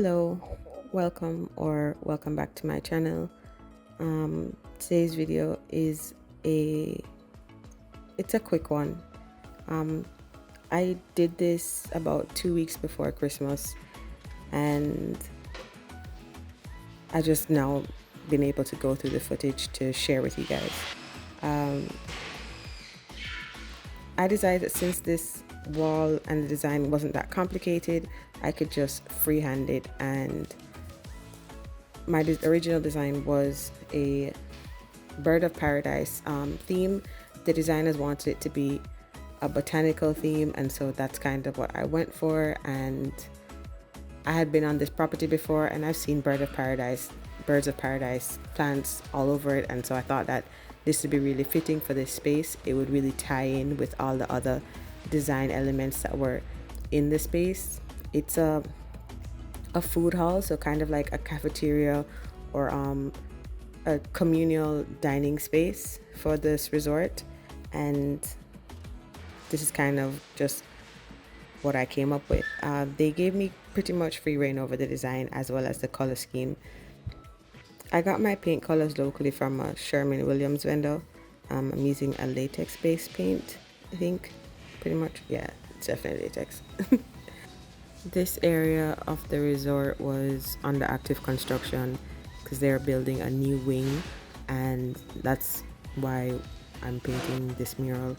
Hello, welcome back to my channel. Today's video is it's a quick one. I did this about 2 weeks before Christmas, and I just now been able to go through the footage to share with you guys. I decided that since this wall and the design wasn't that complicated, I could just freehand it, and my original design was a bird of paradise theme. The designers wanted it to be a botanical theme, and so that's kind of what I went for. And I had been on this property before, and I've seen birds of paradise plants all over it, and so I thought that this would be really fitting for this space. It would really tie in with all the other design elements that were in the space. It's a food hall, so kind of like a cafeteria or a communal dining space for this resort, and this is kind of just what I came up with. They gave me pretty much free reign over the design as well as the color scheme. I got my paint colors locally from a Sherman-Williams vendor. I'm using a latex based paint, I think, pretty much. Yeah, it's definitely latex. This area of the resort was under active construction because they're building a new wing, and that's why I'm painting this mural.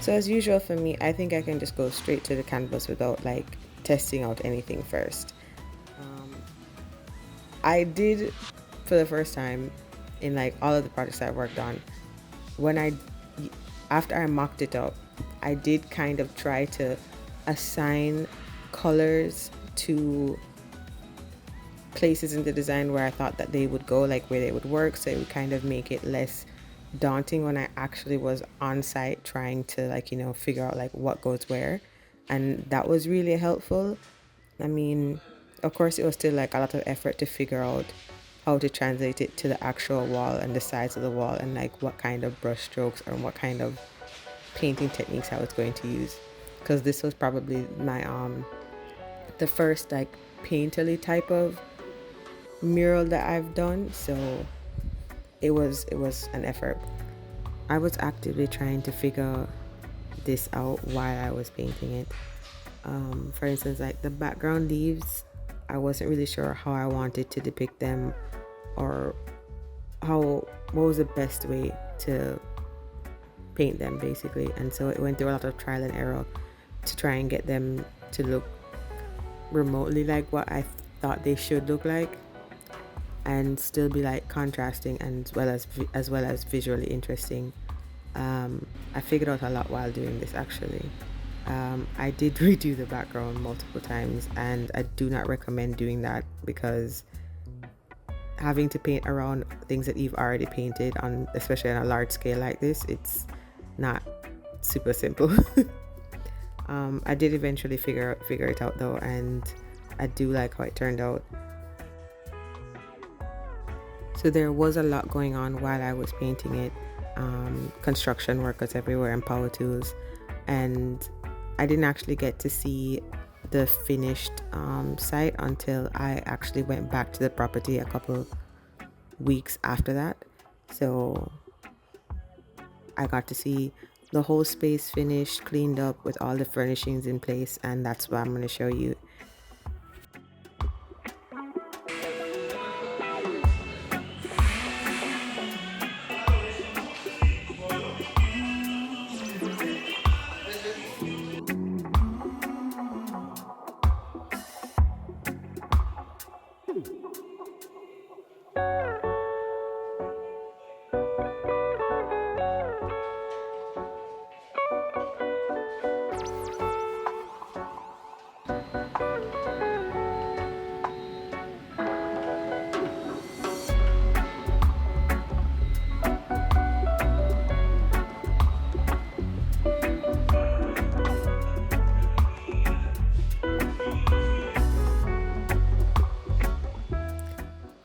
So as usual for me, I think I can just go straight to the canvas without like testing out anything first. I did, for the first time in like all of the projects I worked on, after I mocked it up, I did kind of try to assign colors to places in the design where I thought that they would go, like where they would work, so it would kind of make it less daunting when I actually was on site trying to figure out like what goes where. And that was really helpful. I mean, of course it was still like a lot of effort to figure out how to translate it to the actual wall and the size of the wall, and like what kind of brush strokes or what kind of painting techniques I was going to use, because this was probably my the first like painterly type of mural that I've done, so it was an effort. I was actively trying to figure this out while I was painting it. For instance, like the background leaves, I wasn't really sure how I wanted to depict them, or what was the best way to paint them basically. And so it went through a lot of trial and error to try and get them to look remotely like what I thought they should look like, and still be like contrasting and as well as visually interesting. I figured out a lot while doing this actually. I did redo the background multiple times, and I do not recommend doing that because having to paint around things that you've already painted on, especially on a large scale like this, it's not super simple. I did eventually figure it out though, and I do like how it turned out. So there was a lot going on while I was painting it. Construction workers everywhere and power tools, and I didn't actually get to see the finished site until I actually went back to the property a couple weeks after that. So I got to see the whole space finished, cleaned up with all the furnishings in place, and that's what I'm going to show you.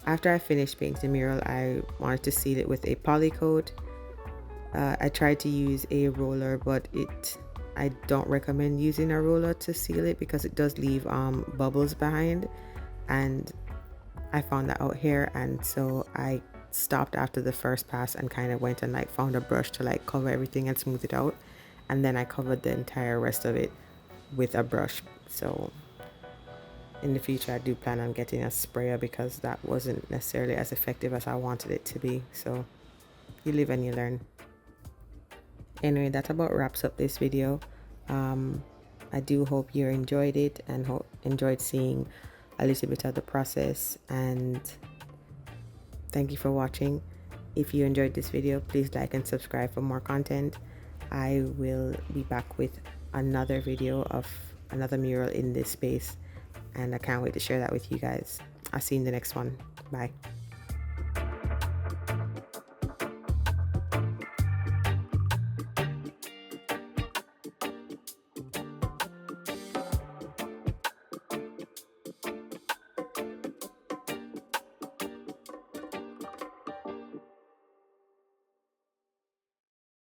After I finished painting the mural, I wanted to seal it with a poly coat. I tried to use a roller, but I don't recommend using a roller to seal it because it does leave bubbles behind, and I found that out here, and so I stopped after the first pass and kind of went and like found a brush to like cover everything and smooth it out, and then I covered the entire rest of it with a brush. So in the future I do plan on getting a sprayer because that wasn't necessarily as effective as I wanted it to be. So you live and you learn. Anyway, that about wraps up this video. I do hope you enjoyed it and enjoyed seeing a little bit of the process, and thank you for watching. If you enjoyed this video, please like and subscribe for more content. I will be back with another video of another mural in this space, and I can't wait to share that with you guys. I'll see you in the next one. Bye.